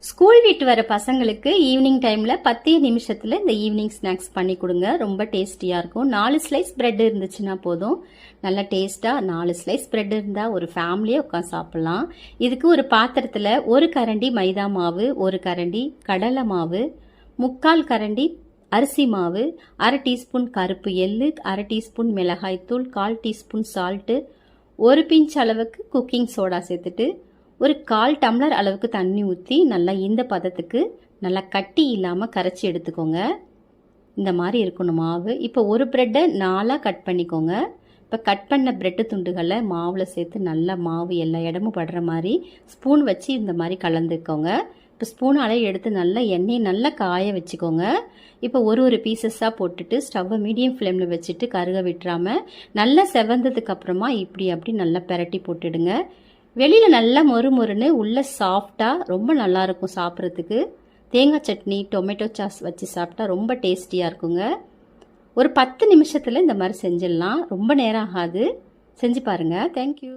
School விட்டு வர பசங்களுக்கு ஈவினிங் டைமில் 10 நிமிஷத்தில் இந்த ஈவினிங் ஸ்நாக்ஸ் பண்ணி கொடுங்க. ரொம்ப டேஸ்டியாக இருக்கும். 4 ஸ்லைஸ் பிரெட் இருந்துச்சுன்னா போதும். நல்லா டேஸ்ட்டாக 4 ஸ்லைஸ் பிரெட் இருந்தால் ஒரு ஃபேமிலியே உட்காந்து சாப்பிட்லாம். இதுக்கு ஒரு பாத்திரத்தில் 1 கரண்டி மைதா மாவு, 1 கரண்டி கடலை மாவு, 3/4 கரண்டி அரிசி மாவு, 1/2 டீஸ்பூன் கருப்பு எள்ளு, 1/2 டீஸ்பூன் மிளகாய்த்தூள், 1/4 டீஸ்பூன் சால்ட்டு, 1 பிஞ்ச் அளவுக்கு குக்கிங் சோடா சேர்த்துட்டு ஒரு 1/4 டம்ளர் அளவுக்கு தண்ணி ஊற்றி நல்லா இந்த பதத்துக்கு நல்லா கட்டி இல்லாமல் கரைச்சி எடுத்துக்கோங்க. இந்த மாதிரி இருக்கணும் மாவு. இப்போ ஒரு ப்ரெட்டை 4ஆக கட் பண்ணிக்கோங்க. இப்போ கட் பண்ண ப்ரெட்டு துண்டுகளை மாவில் சேர்த்து நல்லா மாவு எல்லா இடமும் படுற மாதிரி ஸ்பூன் வச்சு இந்த மாதிரி கலந்துக்கோங்க. இப்போ ஸ்பூனாலே எடுத்து நல்லா எண்ணெயை நல்லா காய வச்சுக்கோங்க. இப்போ ஒரு பீசஸாக போட்டுட்டு ஸ்டவ்வை மீடியம் ஃப்ளேமில் வச்சுட்டு கருக விட்டுறாமல் நல்லா செவந்ததுக்கு அப்புறமா இப்படி அப்படி நல்லா பெரட்டி போட்டுடுங்க. வெளியில் நல்லா மொறுன்னு உள்ள சாஃப்டாக ரொம்ப நல்லாயிருக்கும் சாப்பிட்றதுக்கு. தேங்காய் சட்னி, டொமேட்டோ சாஸ் வச்சு சாப்பிட்டா ரொம்ப டேஸ்டியாக இருக்குங்க. ஒரு 10 நிமிஷத்தில் இந்த மாதிரி செஞ்சிடலாம். ரொம்ப நேரம் ஆகாது. செஞ்சு பாருங்கள். தேங்க்யூ.